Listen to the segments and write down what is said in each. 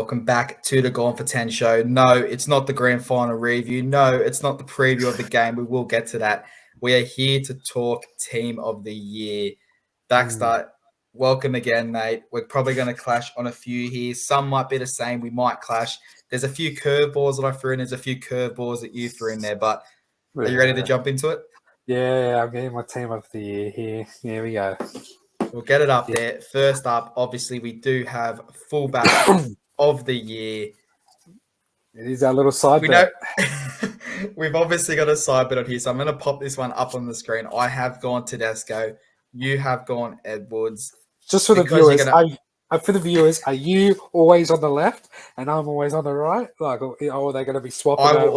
welcome back to the Gone for 10 show. No, it's not the grand final review. No, it's not the preview of the game. We will get to that. We are here to talk Team of the Year. Baxter, welcome again, mate. We're probably going to clash on a few here. Some might be the same. We might clash. There's a few curveballs that I threw in. There's a few curveballs that you threw in there. But are you ready to jump into it? Yeah, I'm getting my Team of the Year here. Here we go. We'll get it up there. First up, obviously, we do have fullback of the year. It is our little side bet. We've obviously got a side bet on here, so I'm going to pop this one up on the screen. I have gone Tedesco. You have gone Edwards. Just for the viewers, for the viewers, are you always on the left and I'm always on the right? Like, or are they going to be swapping over? I will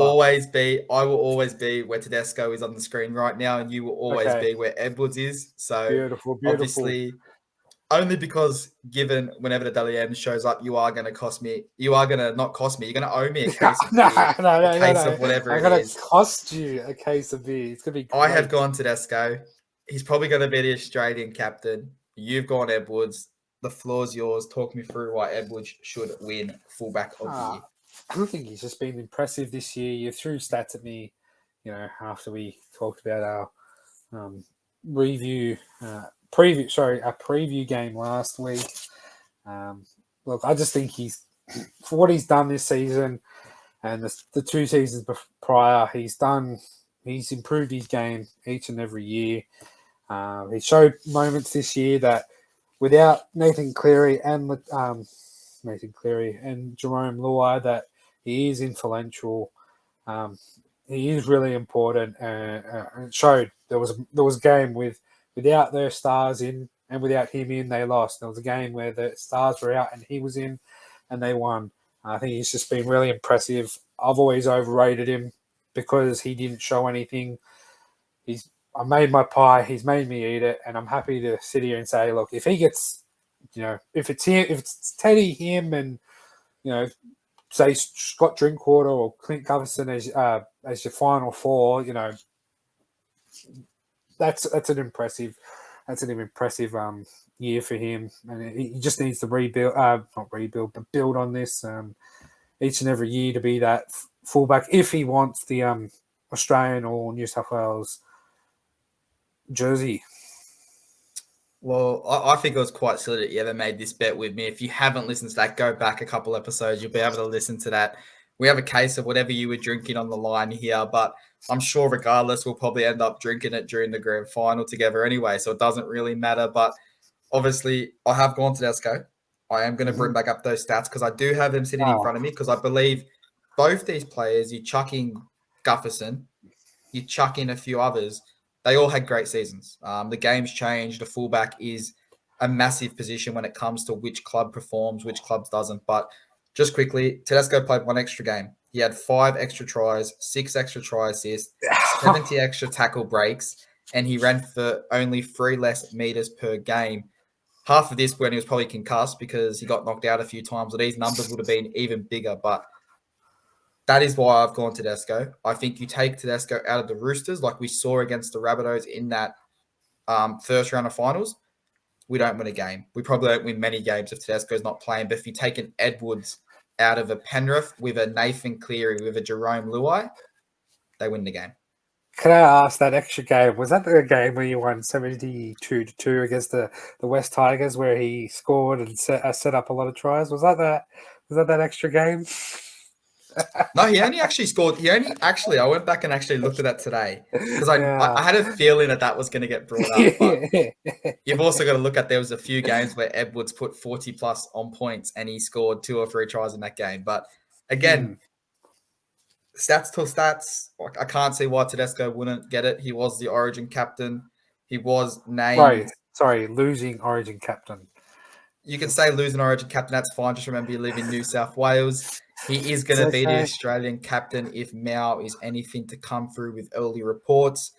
always be where Tedesco is on the screen right now, and you will always be where Edwards is. So beautiful. Obviously, only because given whenever the WM shows up, you are going to cost me. You are going to not cost me. You're going to owe me a case of beer. A case of whatever it is. I'm going to cost you a case of beer. It's going to be great. I have gone Tedesco. He's probably going to be the Australian captain. You've gone Edwards. The floor's yours. Talk me through why Edwards should win fullback of the year. I think he's just been impressive this year. You threw stats at me, after we talked about our preview game last week. Look, I just think for what he's done this season and the 2 seasons prior, he's improved his game each and every year. He showed moments this year that without Nathan Cleary and Jerome Luai, that he is influential. He is really important, and it showed. There was a game without their stars in and without him in, they lost. There was a game where the stars were out and he was in, and they won. I think he's just been really impressive. I've always overrated him because he didn't show anything. I made my pie. He's made me eat it, and I'm happy to sit here and say, look, if he gets, if it's Teddy, him, and say Scott Drinkwater or Clint Gutherson as your final 4, that's an impressive year for him, and he just needs to build on this each and every year to be that fullback if he wants the Australian or New South Wales jersey. Well, I think it was quite silly that you ever made this bet with me. If you haven't listened to that, go back a couple episodes. You'll be able to listen to that. We have a case of whatever you were drinking on the line here, but I'm sure regardless, we'll probably end up drinking it during the grand final together anyway, so it doesn't really matter. But obviously, I have gone Tedesco. I am going to bring back up those stats because I do have them sitting in front of me because I believe both these players, you chuck in Gutherson, you chuck in a few others, they all had great seasons. The game's changed. The fullback is a massive position when it comes to which club performs, which clubs doesn't. But just quickly, Tedesco played 1 extra game. He had 5 extra tries, 6 extra try assists, 70 extra tackle breaks, and he ran for only 3 less meters per game. Half of this when he was probably concussed because he got knocked out a few times. So these numbers would have been even bigger. But that is why I've gone Tedesco. I think you take Tedesco out of the Roosters like we saw against the Rabbitohs in that first round of finals, we don't win a game. We probably don't win many games if Tedesco's not playing. But if you take an Edwards out of a Penrith with a Nathan Cleary, with a Jerome Luai, they win the game. Can I ask, that extra game, was that the game where you won 72-2 against the West Tigers where he scored and set up a lot of tries? Was that extra game? No, he only actually scored. I went back and actually looked at that today because I had a feeling that was going to get brought up. But you've also got to look at there was a few games where Edwards put 40 plus on points and he scored 2 or 3 tries in that game. But again, stats to stats. I can't see why Tedesco wouldn't get it. He was the Origin captain. He was named. Sorry, losing Origin captain. You can say losing Origin captain. That's fine. Just remember you live in New South Wales. He is going to be the Australian captain if Mao is anything to come through with early reports.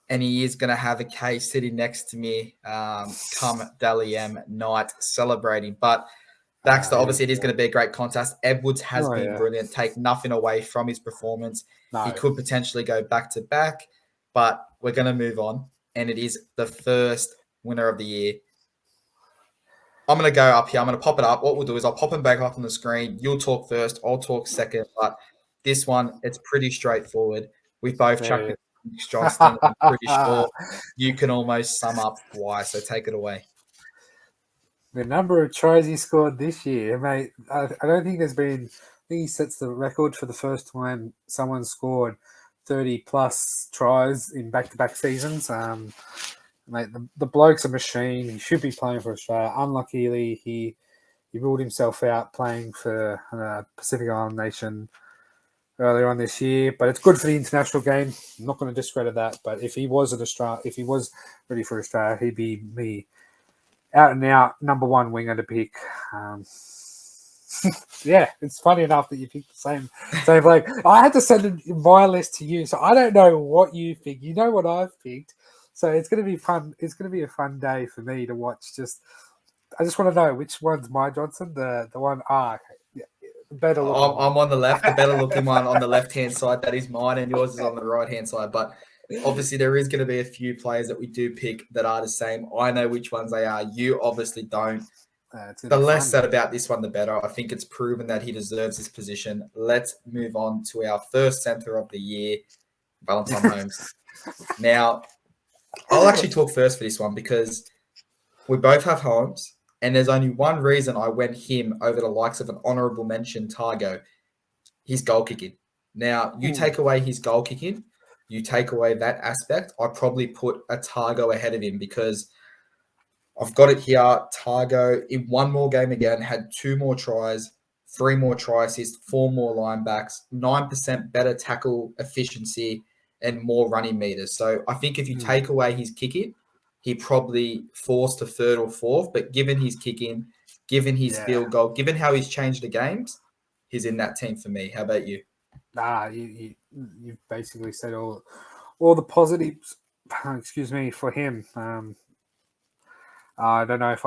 And he is going to have a case sitting next to me come Dally M night celebrating. But Baxter, obviously, it is going to be a great contest. Edwards has been brilliant. Take nothing away from his performance. No. He could potentially go back-to-back. But we're going to move on. And it is the first winner of the year. I'm going to go up here. I'm going to pop it up. What we'll do is I'll pop them back up on the screen. You'll talk first. I'll talk second. But this one, it's pretty straightforward. We both chucked Yeah. in Mitch Johnston. I'm pretty sure you can almost sum up why. So take it away. The number of tries he scored this year, mate, I don't think there's been. I think he sets the record for the first time someone scored 30 plus tries in back to back seasons. Mate, the bloke's a machine. He should be playing for Australia. Unluckily, he ruled himself out playing for Pacific Island nation earlier on this year. But it's good for the international game. I'm not going to discredit that. But if he was ready for Australia, he'd be me out and out number one winger to pick. Yeah, it's funny enough that you picked the same bloke. I had to send my list to you, so I don't know what you picked. You know what I've picked, so it's going to be fun. It's going to be a fun day for me to watch. I just want to know which one's my Johnson. The one okay. Yeah, better looking. I'm on the left, the better looking one on the left hand side. That is mine, and yours is on the right hand side. But obviously, there is going to be a few players that we do pick that are the same. I know which ones they are. You obviously don't. The less said about this one, the better. I think it's proven that he deserves this position. Let's move on to our first centre of the year, Valentine Holmes. Now, I'll actually talk first for this one because we both have Holmes, and there's only one reason I went him over the likes of an honourable mention, Targo. His goal kicking. Now, you take away his goal kicking, you take away that aspect, I probably put a Targo ahead of him because I've got it here. Targo, in one more game again, had 2 more tries, 3 more try assists, 4 more line backs, 9% better tackle efficiency, and more running meters. So I think if you take away his kicking, he probably falls to third or fourth. But given his kicking, given his field goal, given how he's changed the games, he's in that team for me. How about you? You basically said all the positives. Excuse me for him. I don't know if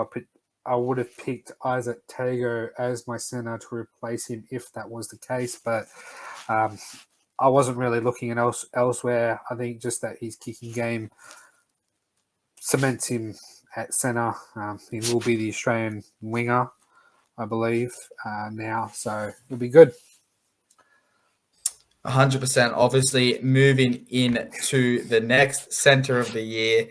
I would have picked Isaac Tago as my centre to replace him if that was the case, but I wasn't really looking at elsewhere. I think just that his kicking game cements him at centre. He will be the Australian winger, I believe, now, so it'll be good. 100%. Obviously, moving into the next centre of the year.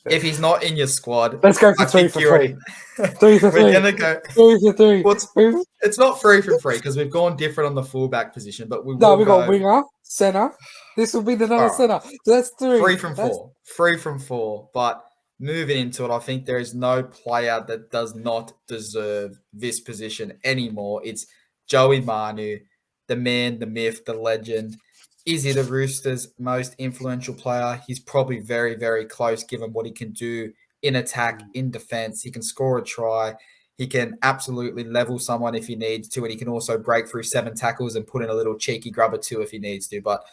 If he's not in your squad, let's go for 3 for 3. 3 for 3. We're gonna go 3 for 3. It's not 3 from 3 because we've gone different on the fullback position, but we've got winger, centre. This will be the another centre. So that's 3. 3 from 4. 3 from 4. But moving into it, I think there is no player that does not deserve this position anymore. It's Joey Manu, the man, the myth, the legend. Is he the Roosters' most influential player? He's probably very, very close given what he can do in attack, in defense. He can score a try. He can absolutely level someone if he needs to, and he can also break through 7 tackles and put in a little cheeky grub or 2 if he needs to. But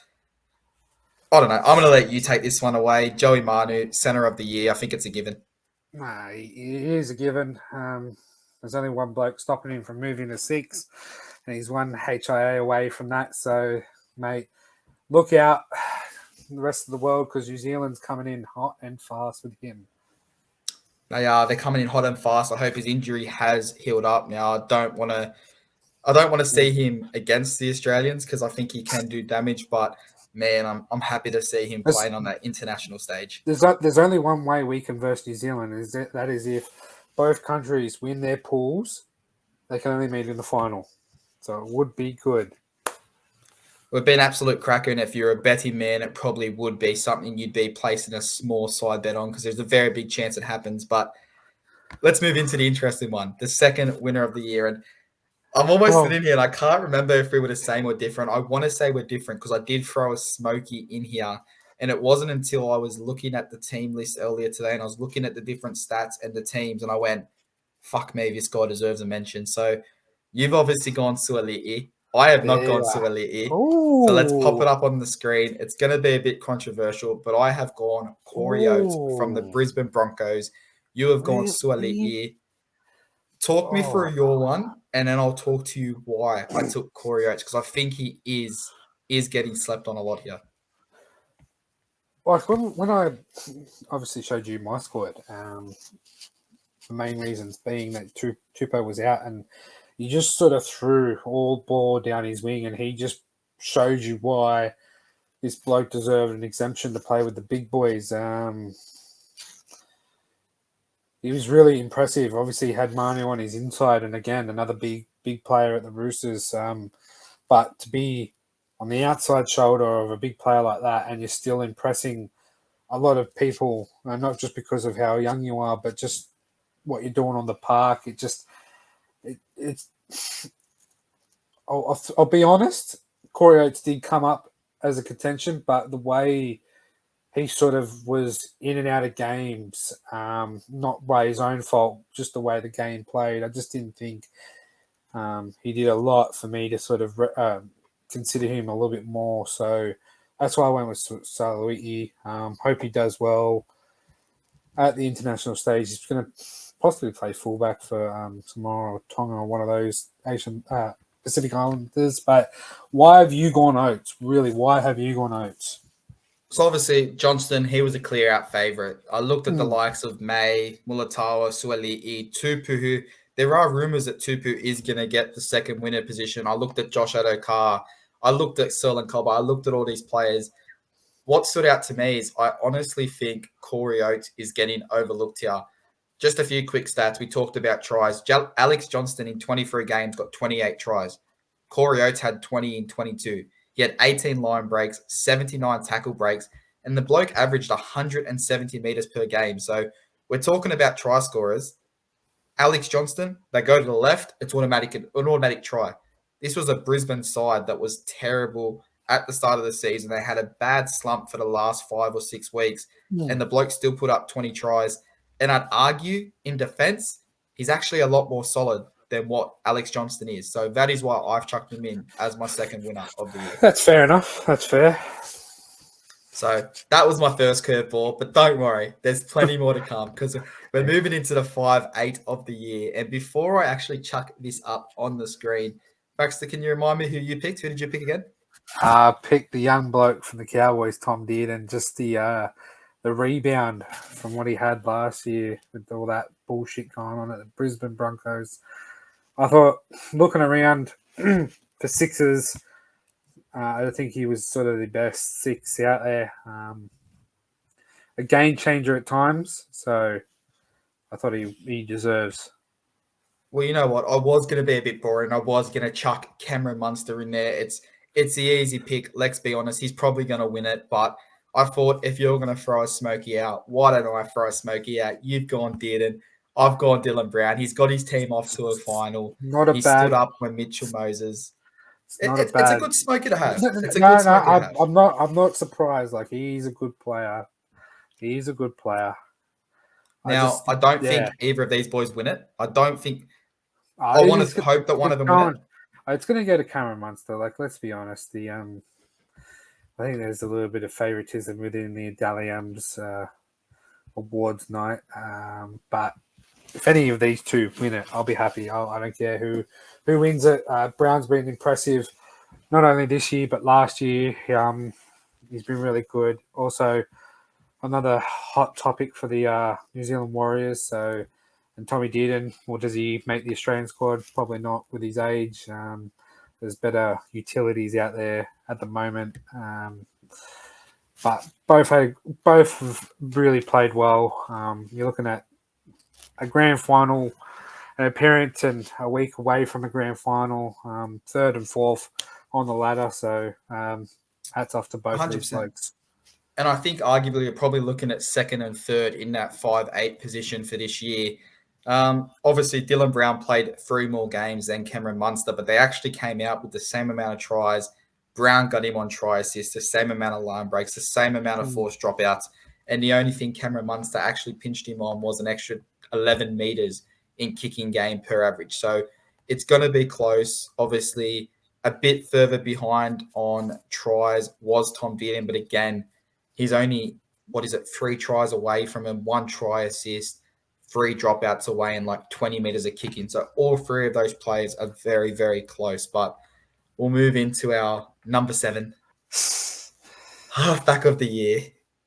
I don't know. I'm going to let you take this one away. Joey Manu, centre of the year. I think it's a given. Nah, it is a given. There's only one bloke stopping him from moving to 6, and he's one HIA away from that. So, mate, look out the rest of the world because New Zealand's coming in hot and fast with him. They are. They're coming in hot and fast. I hope his injury has healed up. Now, I don't want to see him against the Australians because I think he can do damage. But man, I'm happy to see him playing on that international stage. There's only one way we can verse New Zealand. That is if both countries win their pools, they can only meet in the final. So it would be good. It would be an absolute cracker, and if you're a betting man, it probably would be something you'd be placing a small side bet on because there's a very big chance it happens. But let's move into the interesting one, the second winner of the year. And I'm almost sitting here and I can't remember if we were the same or different. I want to say we're different because I did throw a Smoky in here. And it wasn't until I was looking at the team list earlier today and I was looking at the different stats and the teams and I went, fuck me, this guy deserves a mention. So you've obviously gone Suali'i. I have not gone Suali'i. So let's pop it up on the screen. It's going to be a bit controversial, but I have gone Corey Oates from the Brisbane Broncos. You have gone Suali'i. Talk me through your one, and then I'll talk to you why I took Corey Oates, because I think he is getting slept on a lot here. Like when I obviously showed you my squad, The main reasons being that Tupou was out, and you just sort of threw all ball down his wing, and he just showed you why this bloke deserved an exemption to play with the big boys. He was really impressive. Obviously, he had Manu on his inside, and again, another big player at the Roosters. But to be on the outside shoulder of a big player like that, and you're still impressing a lot of people, not just because of how young you are, but just what you're doing on the park. It's. I'll be honest. Corey Oates did come up as a contention, but the way he sort of was in and out of games, not by his own fault, just the way the game played. I just didn't think he did a lot for me to sort of consider him a little bit more. So that's why I went with Saluiti. Hope he does well at the international stage. He's going to possibly play fullback for Samoa or Tonga or one of those Asian Pacific Islanders. But why have you gone Oates? Really, why have you gone Oates? So obviously, Johnston, he was a clear-out favourite. I looked at the likes of May, Mulatawa, Suali'i, Tupu. There are rumours that Tupu is going to get the second winner position. I looked at Josh Adokar. I looked at Serlin Colber. I looked at all these players. What stood out to me is I honestly think Corey Oates is getting overlooked here. Just a few quick stats. We talked about tries. Alex Johnston in 23 games got 28 tries. Corey Oates had 20 in 22. He had 18 line breaks, 79 tackle breaks, and the bloke averaged 170 meters per game. So we're talking about try scorers. Alex Johnston, they go to the left, it's an automatic try. This was a Brisbane side that was terrible at the start of the season. They had a bad slump for the last 5 or 6 weeks, and the bloke still put up 20 tries. And I'd argue in defense, he's actually a lot more solid than what Alex Johnston is. So that is why I've chucked him in as my second winner of the year. That's fair enough. That's fair. So that was my first curveball, but don't worry, there's plenty more to come because we're moving into the 5-8 of the year. And before I actually chuck this up on the screen, Baxter, can you remind me who you picked? Who did you pick again? Picked the young bloke from the Cowboys, Tom Dearden, and just the rebound from what he had last year with all that bullshit going on at the Brisbane Broncos. I thought, looking around for sixes, I think he was sort of the best six out there. A game changer at times, so I thought he deserves. Well, you know what? I was going to be a bit boring. I was going to chuck Cameron Munster in there. It's the easy pick. Let's be honest. He's probably going to win it, but I thought if you're going to throw a Smokey out, why don't I throw a Smokey out? You've gone Dearden. I've gone Dylan Brown. He's got his team off to a final. He stood up when Mitchell Moses. It's a good Smokey to have. It's a good Smokey to have. I'm not surprised. Like, he's a good player. He's a good player. Now, I don't think either of these boys win it. I don't think. I want to hope that one of them win it. It's going to go to Cameron Munster. Like, let's be honest. I think there's a little bit of favoritism within the Daliums awards night. But if any of these two win it, I'll be happy. I don't care who wins it. Brown's been impressive, not only this year but last year. He's been really good. Also, another hot topic for the New Zealand Warriors. So, and Tommy Dearden, well, does he make the Australian squad? Probably not with his age. There's better utilities out there at the moment. But both have really played well. You're looking at a grand final, an appearance, and a week away from a grand final, third and fourth on the ladder. So hats off to both 100%. Of these blokes. And I think arguably you're probably looking at second and third in that 5-8 position for this year. Obviously, Dylan Brown played 3 more games than Cameron Munster, but they actually came out with the same amount of tries. Brown got him on try assists, the same amount of line breaks, the same amount of forced dropouts. And the only thing Cameron Munster actually pinched him on was an extra 11 meters in kicking game per average. So it's going to be close. Obviously, a bit further behind on tries was Tom Dearden, but again, he's only, 3 tries away from him, 1 try assist, 3 dropouts away, and like 20 meters of kicking. So all 3 of those players are very, very close. But we'll move into our number 7, halfback of the year.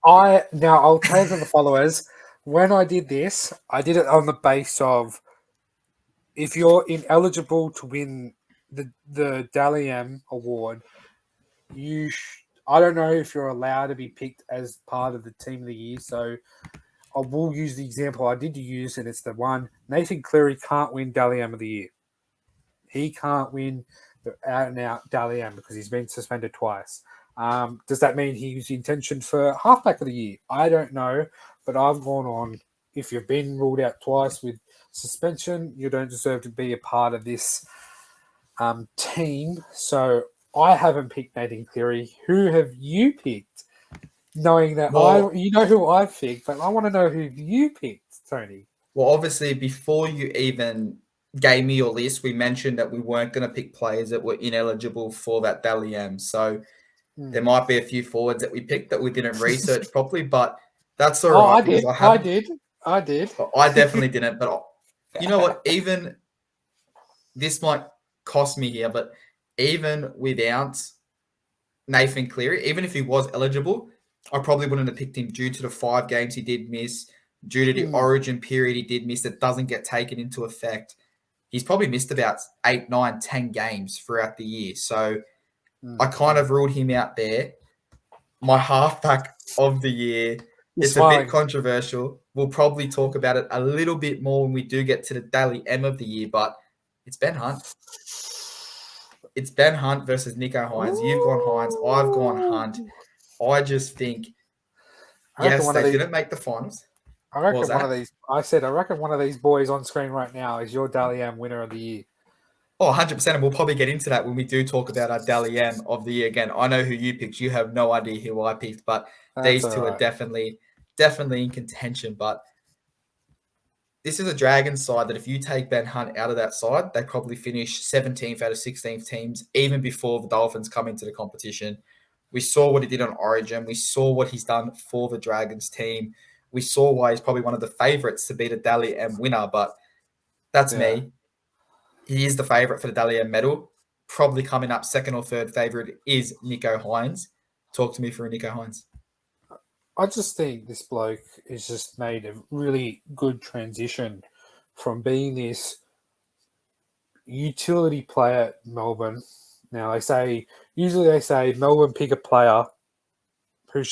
I'll tell the followers, when I did this, I did it on the base of if you're ineligible to win the Dally M award, I don't know if you're allowed to be picked as part of the team of the year. So I will use the example I did use, and it's the one Nathan Cleary can't win Dally M of the year. He can't win the out and out Dally M because he's been suspended twice. Does that mean he's intentioned for halfback of the year? I don't know, but I've gone on. If you've been ruled out twice with suspension, you don't deserve to be a part of this team. So I haven't picked Nathan Cleary. Who have you picked? Knowing that you know who I've picked, but I want to know who you picked, Tony. Well, obviously, before you even gave me your list, we mentioned that we weren't going to pick players that were ineligible for that Dally M. So there might be a few forwards that we picked that we didn't research properly, but that's all right because I did. I definitely didn't. But you know what? Even this might cost me here, but even without Nathan Cleary, even if he was eligible, I probably wouldn't have picked him due to the 5 games he did miss, due to the origin period he did miss that doesn't get taken into effect. He's probably missed about 8, 9, 10 games throughout the year. So I kind of ruled him out there. My halfback of the year, it's a bit controversial. We'll probably talk about it a little bit more when we do get to the Daily M of the year, but it's Ben Hunt. It's Ben Hunt versus Nico Hines. You've gone Hines. I've gone Hunt. I just think, yes, they didn't make the finals. I reckon one of these. I reckon one of these boys on screen right now is your Dally M winner of the year. Oh, 100%. And we'll probably get into that when we do talk about our Dally M of the year again. I know who you picked. You have no idea who I picked, but these two are definitely in contention. But this is a Dragons side that if you take Ben Hunt out of that side, they probably finish 17th out of 16 teams, even before the Dolphins come into the competition. We saw what he did on Origin. We saw what he's done for the Dragons team. We saw why he's probably one of the favourites to be the Dally M winner, but that's me. He is the favourite for the Dally M medal. Probably coming up second or third favourite is Nico Hines. Talk to me for Nico Hines. I just think this bloke has just made a really good transition from being this utility player at Melbourne. Now usually they say Melbourne pick a player who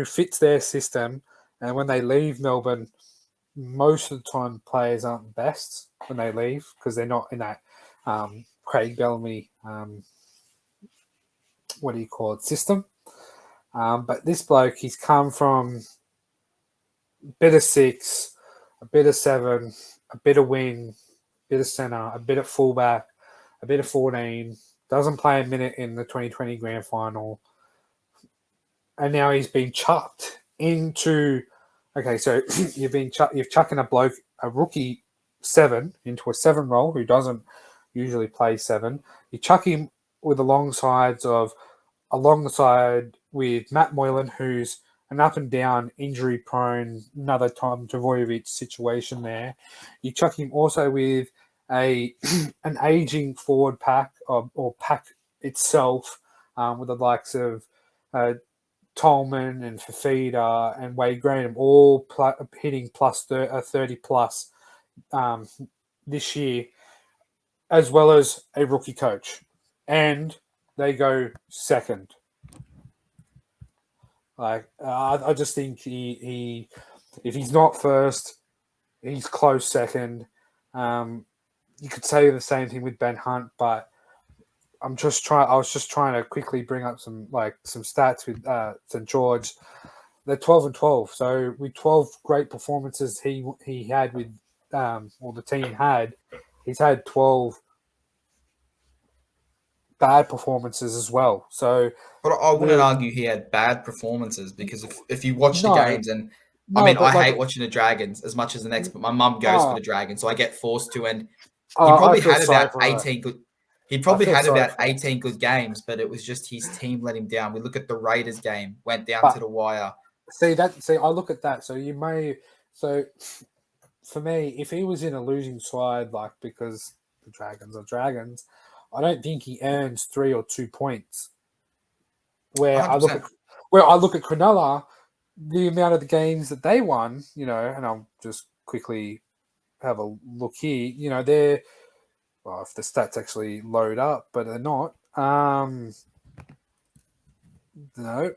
fits their system, and when they leave Melbourne, most of the time players aren't the best when they leave because they're not in that Craig Bellamy system. But this bloke, he's come from a bit of 6, a bit of 7, a bit of wing, a bit of centre, a bit of fullback, a bit of 14, doesn't play a minute in the 2020 grand final. And now he's been chucked into... Okay, so you've chucking a rookie 7 into a 7 role who doesn't usually play 7. You chuck him alongside with Matt Moylan, who's an up and down, injury prone, another Tom Trbojevic situation there. You chuck him also with an aging forward pack or pack itself with the likes of Tolman and Fafita and Wade Graham all hitting plus 30 plus this year, as well as a rookie coach. And they go second. I just think he if he's not first, he's close second. You could say the same thing with Ben Hunt, but I was just trying to quickly bring up some stats with St. George. They're 12 and 12. So with 12 great performances he had with or the team had, he's had 12 bad performances as well. So, but I wouldn't argue he had bad performances because if you watch the games and I hate watching the Dragons as much as the next, but my mum goes for the Dragons, so I get forced to. And he probably had about 18 good. He probably had about 18 good games, but it was just his team let him down. We look at the Raiders game, went down to the wire. See, I look at that. So for me, if he was in a losing side, because the Dragons are Dragons, I don't think he earns 3 or 2 points. Where 100%. I look at Cronulla, the amount of the games that they won, you know, and I'll just quickly have a look here. You know, they're well, if the stats actually load up, but they're not. No,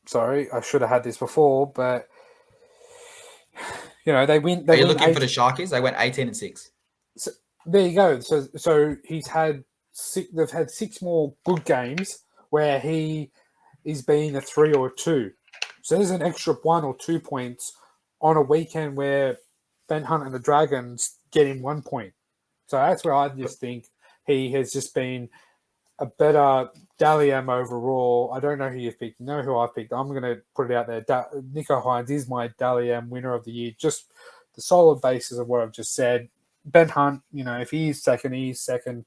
sorry, I should have had this before, but you know, they win. They Are you win looking for eight. the Sharkies? They went 18-6. So, there you go. So he's had six. They've had six more good games where he is being a 3 or a 2. So there's an extra 1 or 2 points on a weekend where Ben Hunt and the Dragons get him 1 point. So that's where I just think he has just been a better Dally M overall. I don't know who you've picked. You know who I've picked. I'm going to put it out there. Nico Hines is my Dally M winner of the year. Just the solid basis of what I've just said. Ben Hunt, you know, if he is second, he is second.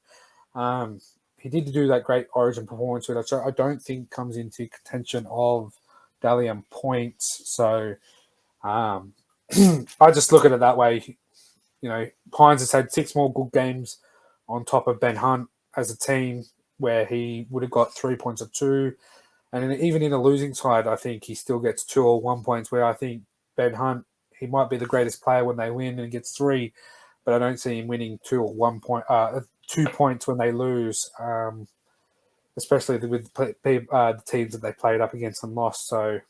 He did do that great Origin performance, which I don't think comes into contention of Dally M points. So I just look at it that way. You know, Hines has had six more good games on top of Ben Hunt as a team, where he would have got 3 points or 2. And even in a losing side, I think he still gets 2 or 1 points, where I think Ben Hunt, he might be the greatest player when they win and gets 3, but I don't see him winning 2 or 1 point, 2 points when they lose, especially with the teams that they played up against and lost. So,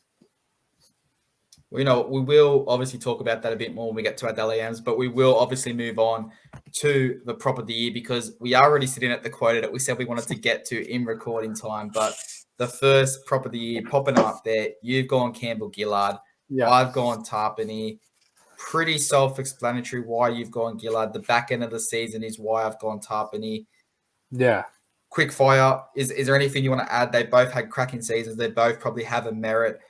We will obviously talk about that a bit more when we get to our Dally M's, but we will obviously move on to the prop of the year because we are already sitting at the quota that we said we wanted to get to in recording time. But the first prop of the year popping up there, you've gone Campbell Gillard. yeah. I've gone Tarpany. Pretty self-explanatory why you've gone Gillard. The back end of the season is why I've gone Tarpany. Yeah. Quick fire. Is there anything you want to add? They both had cracking seasons. They both probably have a merit.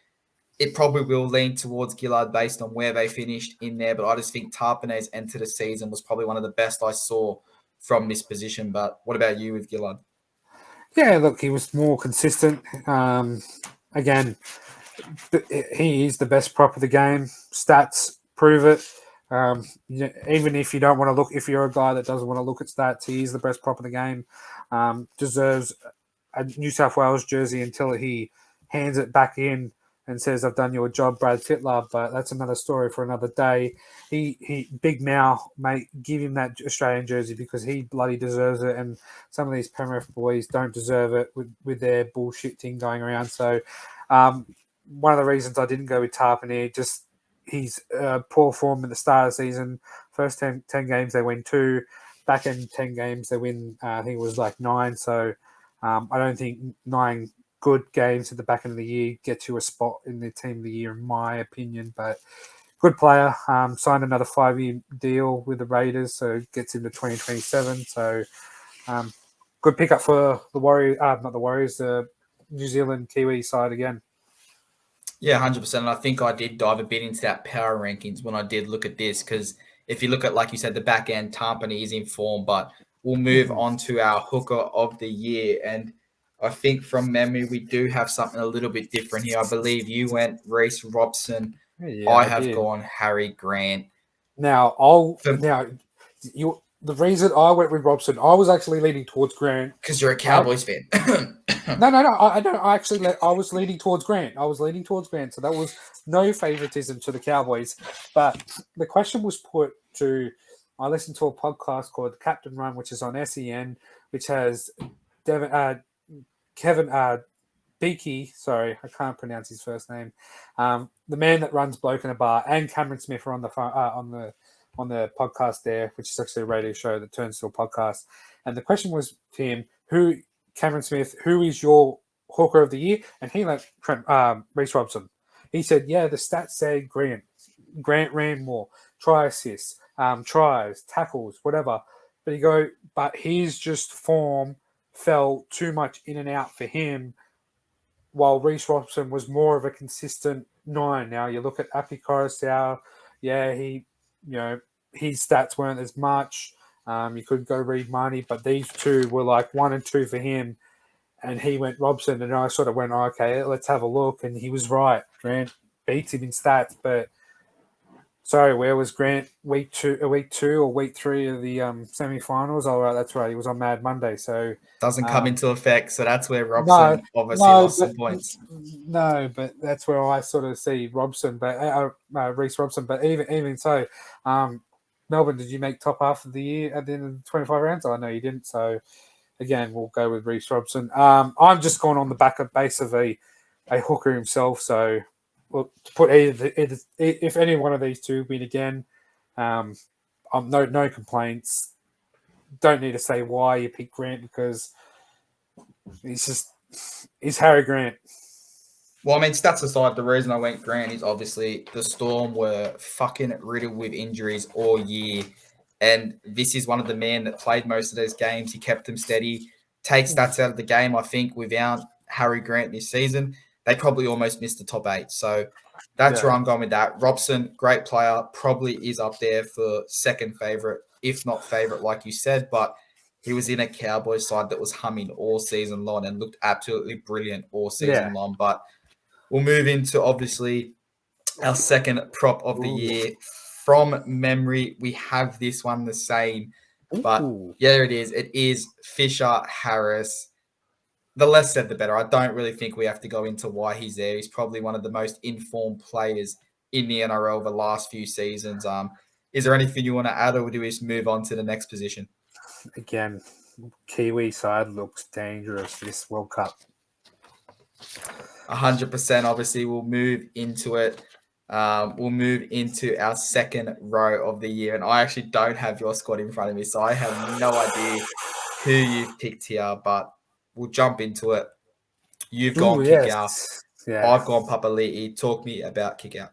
It probably will lean towards Gillard based on where they finished in there, but I just think Tarpanay's end to the season was probably one of the best I saw from this position. But what about you with Gillard? Yeah, look, he was more consistent. Again, he is the best prop of the game. Stats prove it. Even if you don't want to look, if you're a guy that doesn't want to look at stats, he is the best prop of the game. Deserves a New South Wales jersey until he hands it back in and says, "I've done your job, Brad Fittler." But that's another story for another day. He Big Mal, mate, give him that Australian jersey because he bloody deserves it. And some of these Penrith boys don't deserve it with their bullshit thing going around. So, one of the reasons I didn't go with Tarpany, just his poor form at the start of the season. First 10 games, they win 2. Back in 10 games, they win, I think it was like 9. So I don't think 9 good games at the back end of the year get you a spot in the team of the year, in my opinion. But good player. Signed another 5-year deal with the Raiders, so gets into 2027. So good pickup for the Warriors, not the Warriors, the New Zealand Kiwi side again. Yeah, 100%. And I think I did dive a bit into that power rankings when I did look at this because if you look at, like you said, the back end, Tarpany is in form, but we'll move on to our hooker of the year. And I think from memory, we do have something a little bit different here. I believe you went Reece Robson. Yeah, I I have did. gone Harry Grant. The reason I went with Robson, I was actually leaning towards Grant Because you're a Cowboys fan. No. I don't. I was leaning towards Grant. So that was no favoritism to the Cowboys. But the question was put to. I listened to a podcast called Captain Run, which is on SEN, which has Kevin Beakey. Sorry, I can't pronounce his first name. The man that runs Bloke in a Bar, and Cameron Smith are on the podcast there, which is actually a radio show that turns to a podcast. And the question was to him, Cameron Smith, who is your hooker of the year? And he went Reece Robson. He said, yeah, the stats say Grant. Grant ran more, try assists, tries, tackles, whatever. But his just form fell too much in and out for him, while Reece Robson was more of a consistent 9. Now you look at Api Coruscant, his stats weren't as much. You could go read Marnie, but these two were like 1 and 2 for him. And he went Robson, and I sort of went, okay, let's have a look. And he was right. Grant beats him in stats, but Sorry, where was Grant week 2 or week 3 of the semi-finals? Oh, right, that's right. He was on Mad Monday. So Doesn't come um, into effect, so that's where no, Robson obviously no, lost but some points. no, but that's where I sort of see Robson, but Reece Robson. But even so, Melbourne, did you make top half of the year at the end of the 25 rounds? Oh, no, you didn't. So again, we'll go with Reece Robson. I'm just going on the back of base of a hooker himself. So we'll put either if any one of these two win again, no complaints. Don't need to say why you picked Grant because he's Harry Grant. Well, I mean, stats aside, the reason I went Grant is obviously the Storm were fucking riddled with injuries all year. And this is one of the men that played most of those games. He kept them steady. Take stats out of the game, I think, without Harry Grant this season, they probably almost missed the top 8. So that's where I'm going with that. Robson, great player, probably is up there for second favourite, if not favourite, like you said. But he was in a Cowboys side that was humming all season long and looked absolutely brilliant all season long. But we'll move into obviously our second prop of the year. From memory, we have this one the same, but yeah, it is. It is Fisher Harris. The less said, the better. I don't really think we have to go into why he's there. He's probably one of the most informed players in the NRL over the last few seasons. Is there anything you want to add, or do we just move on to the next position? Again, Kiwi side looks dangerous this World Cup. 100%. Obviously, we'll move into it. We'll move into our second row of the year. And I actually don't have your squad in front of me, so I have no idea who you've picked here, but we'll jump into it. You've gone kick out. Yeah. I've gone Papali'i. Talk me about kick out.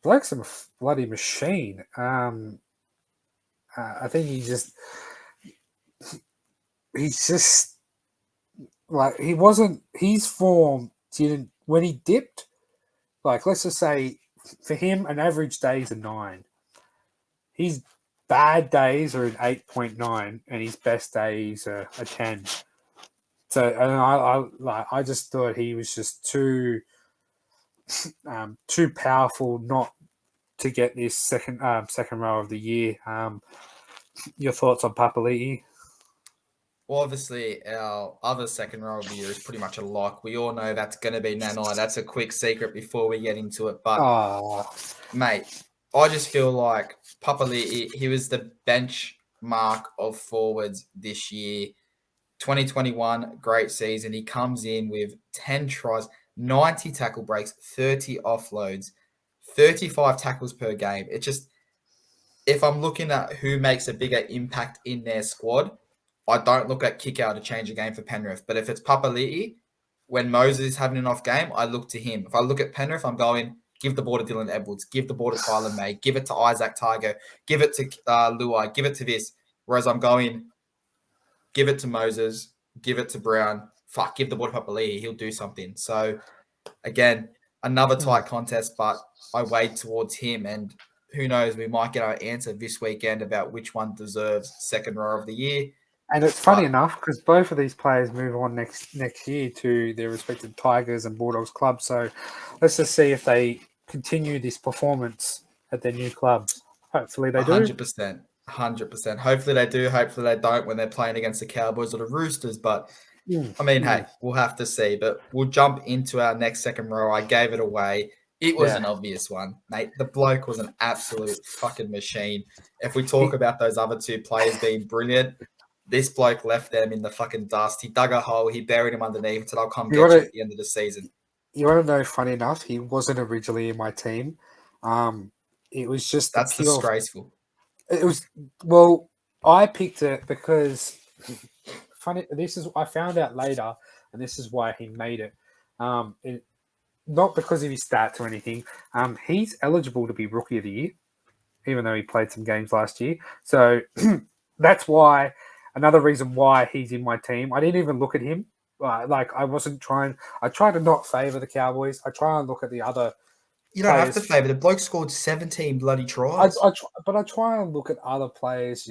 Blake's a bloody machine. I think he's just like his form didn't when he dipped. Like let's just say for him, an average day is a 9. His bad days are an 8.9, and his best days are a 10. So and I just thought he was just too powerful not to get this second row of the year. Your thoughts on Papali'i? Well, obviously, our other second row of the year is pretty much a lock. We all know that's going to be Nanai. That's a quick secret before we get into it. But, mate, I just feel like Papali'i, he was the benchmark of forwards this year. 2021, great season. He comes in with 10 tries, 90 tackle breaks, 30 offloads, 35 tackles per game. It just, if I'm looking at who makes a bigger impact in their squad, I don't look at kick out to change a game for Penrith. But if it's Papali'i, when Moses is having an off game, I look to him. If I look at Penrith, I'm going, give the ball to Dylan Edwards, give the ball to Tyler May, give it to Isaac Targo, give it to Luai, give it to this. Whereas I'm going, give it to Moses, give it to Brown. Fuck, give the ball to Papali'i. He'll do something. So, again, another tight contest, but I weighed towards him. And who knows, we might get our answer this weekend about which one deserves second row of the year. And it's funny enough because both of these players move on next year to their respective Tigers and Bulldogs clubs. So let's just see if they continue this performance at their new clubs. Hopefully they do. 100%. 100%. Hopefully they do. Hopefully they don't when they're playing against the Cowboys or the Roosters. But, I mean, hey, we'll have to see. But we'll jump into our next second row. I gave it away. It was an obvious one, mate. The bloke was an absolute fucking machine. If we talk about those other two players being brilliant, this bloke left them in the fucking dust. He dug a hole. He buried him underneath and said, I'll come get you at the end of the season. You want to know, funny enough, he wasn't originally in my team. It was just that's disgraceful. It was, well, I picked it because funny. I found out later, and this is why he made it. Not because of his stats or anything. He's eligible to be Rookie of the Year, even though he played some games last year. So that's why. Another reason why he's in my team. I didn't even look at him. Like I wasn't trying. I try to not favor the Cowboys. I try and look at the other. You don't have to favour. The bloke scored 17 bloody tries. But I try and look at other players,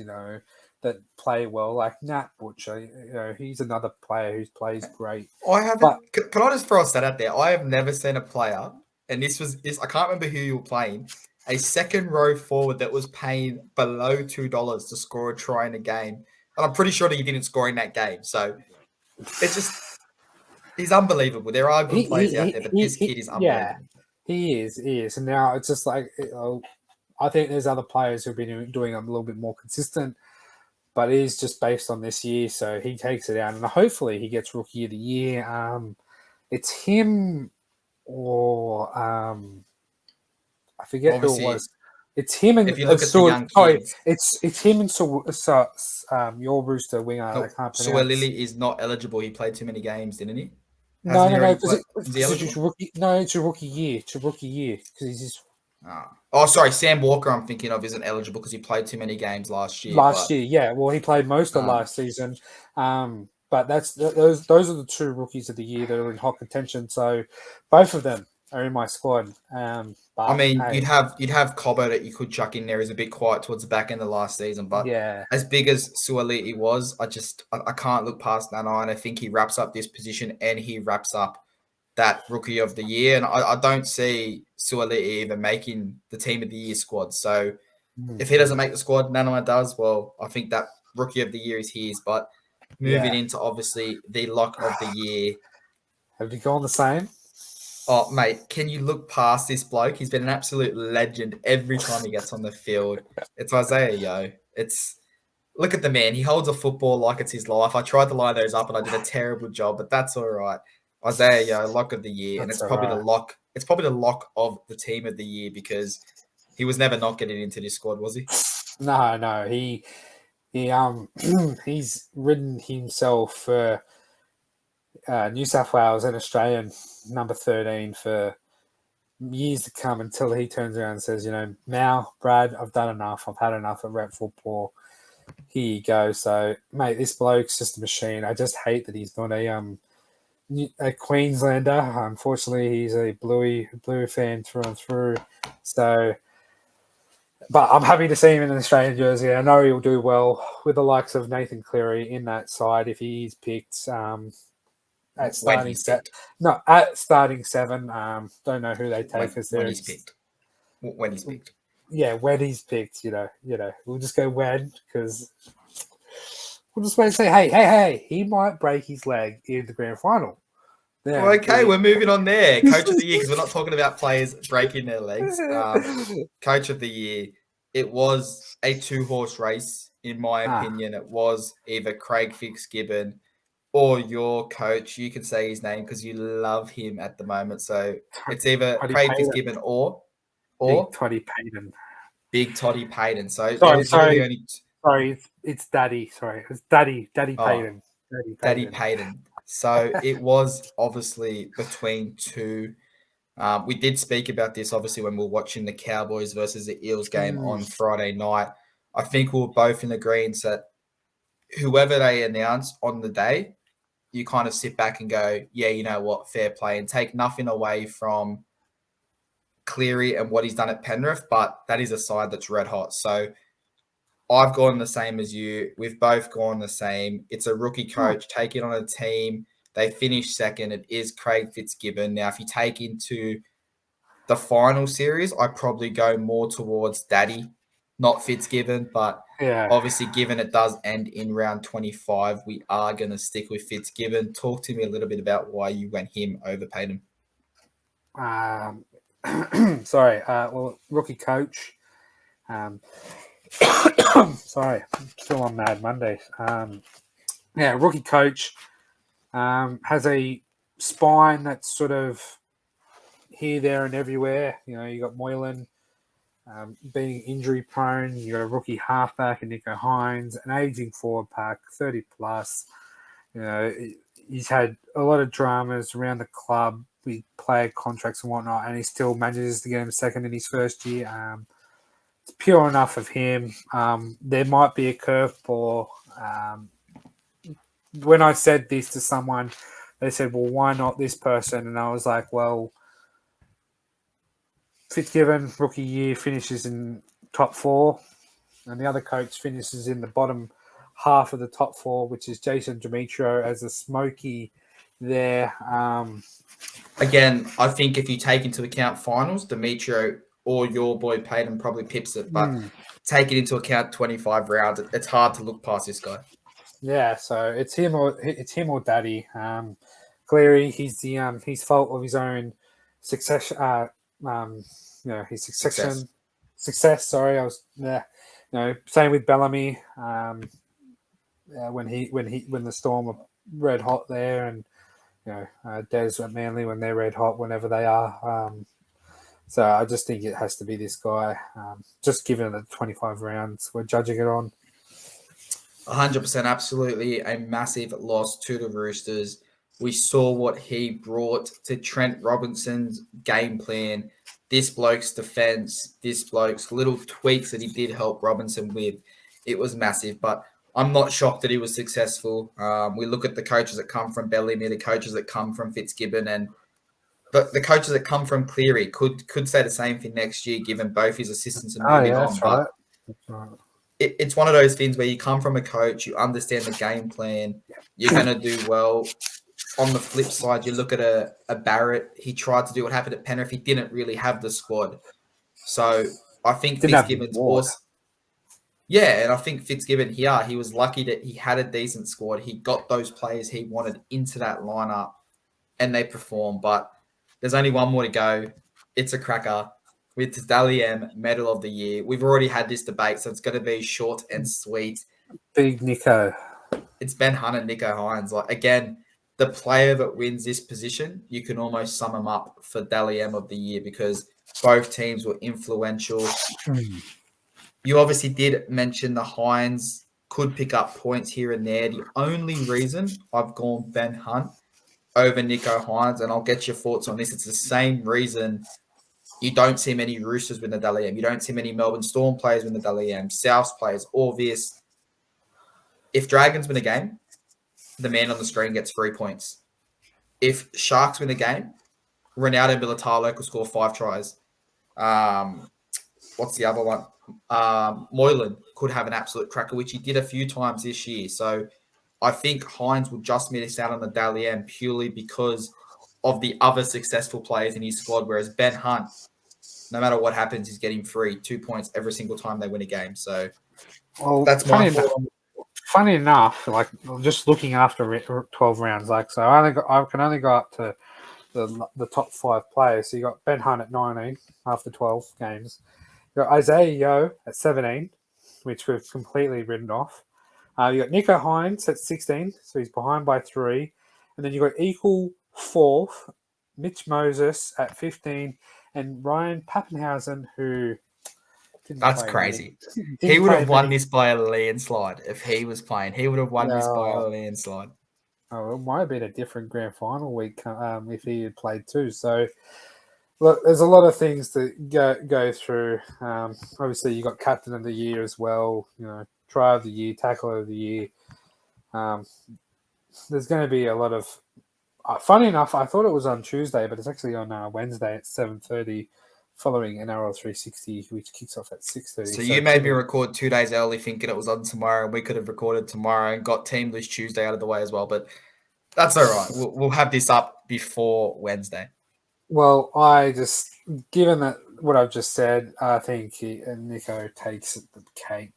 that play well, like Nat Butcher. He's another player who plays great. I haven't. Can I just throw a stat out there? I have never seen a player, and this I can't remember who you were playing. a second row forward that was paying below $2 to score a try in a game. And I'm pretty sure that he didn't score in that game. So it's just, he's unbelievable. There are good players out there, but this kid is yeah, unbelievable. he is. And now it's just like, I think there's other players who've been doing a little bit more consistent, but it is just based on this year. So he takes it out, and hopefully he gets Rookie of the Year. It's him or I forget Obviously, who it was. It's him and if you look at the young sorry, kids, it's him and your Rooster winger. I no, can't pronounce. Suolili is not eligible. He played too many games, didn't he? No, Hasn't he no, no, already because played? Is he it's eligible? rookie. No, it's a rookie year. It's a rookie year because he's just Oh, sorry. Sam Walker, I'm thinking of, isn't eligible because he played too many games last year. last But year. Yeah, well, he played most of last season. But those are the two rookies of the year that are in hot contention. So both of them are in my squad. But I mean, hey, you'd have Cobbo that you could chuck in there. He's a bit quiet towards the back end of last season, but yeah, as big as Suoliti was, I can't look past that eye, and I think he wraps up this position and he wraps up that Rookie of the Year. And I don't see Suoliti even making the Team of the Year squad. So if he doesn't make the squad, Nanama does. Well, I think that Rookie of the Year is his. But moving yeah. into obviously the Lock of the Year. Have you gone the same? Oh, mate, can you look past this bloke? He's been an absolute legend every time he gets on the field. It's Isaiah Yo. Look at the man. He holds a football like it's his life. I tried to line those up and I did a terrible job, but that's all right. Isaiah Yo, lock of the year, and That's it's all probably the right. lock. It's probably the lock of the team of the year because he was never not getting into this squad, was he? No, he he's ridden himself for New South Wales and Australian number 13 for years to come until he turns around and says, now, Brad, I've done enough. I've had enough of rep football. Here you go. So, mate, this bloke's just a machine. I just hate that he's not a Queenslander. Unfortunately, he's a Bluey fan through and through. So, but I'm happy to see him in an Australian jersey. I know he'll do well with the likes of Nathan Cleary in that side if he's picked at starting set. No, at starting 7. Don't know who they take as when he's picked. When he's picked. Yeah, when he's picked. We'll just go when because we'll just wait and say, hey, he might break his leg in the grand final. Then, Okay, we're moving on there. Coach of the year, because we're not talking about players breaking their legs. Coach of the year, it was a 2-horse race, in my opinion. It was either Craig Fitzgibbon or your coach. You can say his name because you love him at the moment. So it's either Craig Fitzgibbon or Big Toddy Payton. Big Toddy Payton. So sorry, it's Daddy. Sorry, it's Daddy Payton. Daddy Payton. So it was obviously between two. We did speak about this obviously when we were watching the Cowboys versus the Eels game on Friday night. I think we were both in agreement that whoever they announce on the day, you kind of sit back and go, yeah, you know what, fair play, and take nothing away from Cleary and what he's done at Penrith, but that is a side that's red hot. So I've gone the same as you. We've both gone the same. It's a rookie coach. Take it on a team. They finished second. It is Craig Fitzgibbon. Now, if you take into the final series, I probably go more towards Daddy, not Fitzgibbon. But obviously, given it does end in round 25, we are going to stick with Fitzgibbon. Talk to me a little bit about why you went him over Payton. Sorry. Well, rookie coach. Sorry, I'm still on Mad Monday. Rookie coach has a spine that's sort of here, there, and everywhere. You got Moylan being injury prone. You got a rookie halfback and Nico Hines, an aging forward pack, 30 plus. He's had a lot of dramas around the club with player contracts and whatnot, and he still manages to get him second in his first year. It's pure enough of him. There might be a curveball. When I said this to someone, they said, well, why not this person? And I was like, well, Fitzgibbon, rookie year, finishes in top 4, and the other coach finishes in the bottom half of the top 4, which is Jason Demetrio as a smoky there. Again, I think if you take into account finals, Demetrio or your boy Payton probably pips it. But taking into account 25 rounds, it's hard to look past this guy. Yeah, so it's him or Daddy. Cleary, he's fault of his own success. His success. Sorry, I was same with Bellamy. When the Storm are red hot there, and Des at Manly when they're red hot whenever they are. So I just think it has to be this guy. Just given the 25 rounds we're judging it on. 100%, absolutely a massive loss to the Roosters. We saw what he brought to Trent Robinson's game plan, this bloke's defense, this bloke's little tweaks that he did help Robinson with. It was massive, but I'm not shocked that he was successful. We look at the coaches that come from Bellamy, the coaches that come from Fitzgibbon, and the coaches that come from Cleary could say the same thing next year, given both his assistants are moving on. That's right. That's right. It's one of those things where you come from a coach, you understand the game plan, you're going to do well. On the flip side, you look at a Barrett. He tried to do what happened at Penrith. He didn't really have the squad. So I think Fitzgibbon's awesome. Yeah, and I think Fitzgibbon here, he was lucky that he had a decent squad. He got those players he wanted into that lineup, and they performed. But there's only one more to go. It's a cracker. With Dally M, Medal of the Year. We've already had this debate, so it's going to be short and sweet. Big Nico. It's Ben Hunt and Nico Hines. Like, again, the player that wins this position, you can almost sum them up for Dally M of the Year because both teams were influential. You obviously did mention the Hines could pick up points here and there. The only reason I've gone Ben Hunt over Nico Hines, and I'll get your thoughts on this, it's the same reason you don't see many Roosters win the Dally M. You don't see many Melbourne Storm players win the Dally M. Souths players, all this. If Dragons win a game, the man on the screen gets 3 points. If Sharks win a game, Ronaldo Militalo could score 5 tries. What's the other one? Moylan could have an absolute cracker, which he did a few times this year. So I think Hines will just miss out on the Dally M purely because of the other successful players in his squad, whereas Ben Hunt, no matter what happens, he's getting 2 points every single time they win a game. So that's my thought. Funny enough, like just looking after 12 rounds, like so I can only go up to the top 5 players. So you got Ben Hunt at 19 after 12 games. You got Isaiah Yeo at 17, which we've completely written off. You got Nico Hines at 16, so he's behind by 3. And then you got equal 4th, Mitch Moses at 15, and Ryan Pappenhausen, who... That's crazy. He would have won this by a landslide if he was playing. He would have won this by a landslide. Oh, it might have been a different grand final week if he had played too. So, look, there's a lot of things to go through. Obviously, you got captain of the year as well. Try of the year, tackle of the year. There's going to be a lot of. Funny enough, I thought it was on Tuesday, but it's actually on Wednesday at 7:30, following NRL 360, which kicks off at 6:30. So you made me record 2 days early, thinking it was on tomorrow, and we could have recorded tomorrow and got Team List Tuesday out of the way as well. But that's all right. We'll have this up before Wednesday. Well, given that what I've just said, I think Nico takes the cake.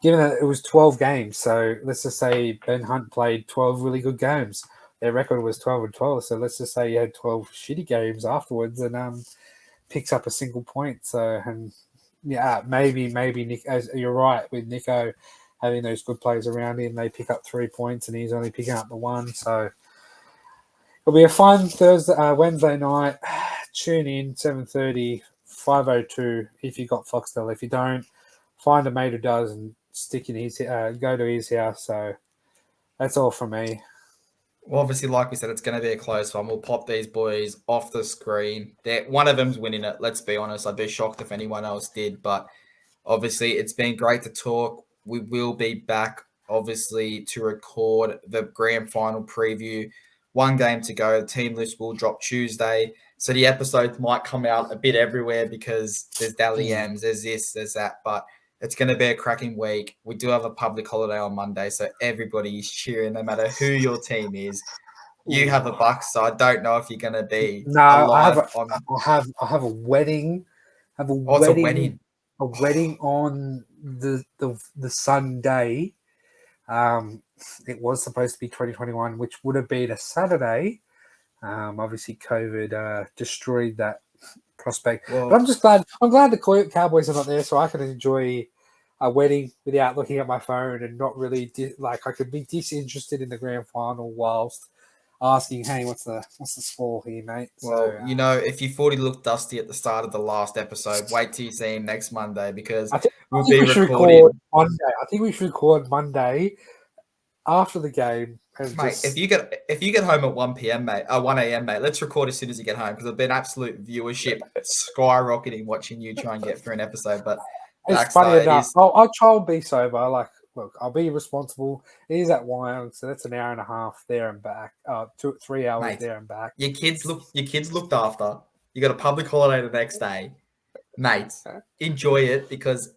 Given that it was 12 games, so let's just say Ben Hunt played 12 really good games. Their record was 12-12, so let's just say he had 12 shitty games afterwards and picks up a single point. So, and yeah, maybe Nick, as you're right with Nico having those good players around him, they pick up 3 points and he's only picking up the 1. So it'll be a fun Wednesday night. Tune in 7:30, 5:02 if you got Foxtel. If you don't, find a mate who does and stick in his go to his house. So that's all from me. Well, obviously, like we said, it's going to be a close one. We'll pop these boys off the screen. One of them's winning it, let's be honest. I'd be shocked if anyone else did. But obviously, it's been great to talk. We will be back, obviously, to record the grand final preview. 1 game to go. The team list will drop Tuesday. So the episodes might come out a bit everywhere because there's Dally M's, there's this, there's that. But it's going to be a cracking week. We do have a public holiday on Monday, so everybody is cheering, no matter who your team is. You have a Bucks, so I don't know if you're going to be No, I have alive a, on. I have a wedding. I have a Oh, it's a wedding. wedding. A wedding on the Sunday. It was supposed to be 2021, which would have been a Saturday. Obviously, COVID destroyed that prospect. But Well, I'm just glad. I'm glad the Cowboys are not there, so I can enjoy a wedding without looking at my phone and not really like I could be disinterested in the grand final whilst asking, "Hey, what's the score here, mate?" well, So if you thought he looked dusty at the start of the last episode, wait till you see him next Monday because I think we'll I think be we should record recording. Monday. I think we should record Monday after the game and Mate, just if you get home at 1 p.m., mate, 1 a.m., mate, let's record as soon as you get home because there'll be an absolute viewership skyrocketing watching you try and get through an episode. But it's funny Baxter, it enough. is I'll try and be sober. Like, look, I'll be responsible. It is at Wyong, so that's an hour and a half there and back. 3 hours mate. there and back. Your kids looked after. You got a public holiday the next day, mate. Enjoy it because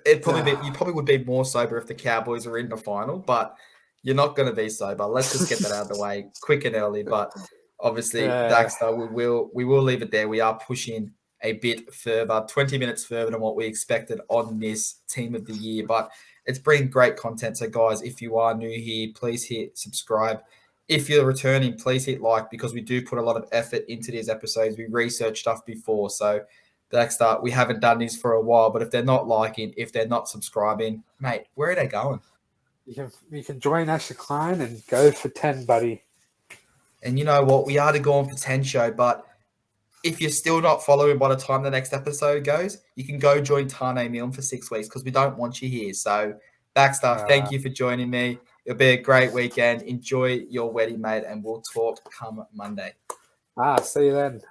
you probably would be more sober if the Cowboys were in the final, but you're not going to be sober. Let's just get that out of the way quick and early. But obviously, Yeah, Baxter, we will leave it there. We are pushing a bit further, 20 minutes further than what we expected on this team of the year, but it's bringing great content. So, guys, if you are new here, please hit subscribe. If you're returning, please hit like because we do put a lot of effort into these episodes. We research stuff before, so Baxter, we haven't done this for a while, but if they're not liking, if they're not subscribing, mate, where are they going? you can join Ashley Klein and go for 10, buddy. And you know what? We are to go on for 10 show, but if you're still not following by the time the next episode goes, you can go join Tane Milne for 6 weeks because we don't want you here. So, Baxter, thank you for joining me. It'll be a great weekend. Enjoy your wedding, mate, and we'll talk come Monday. See you then.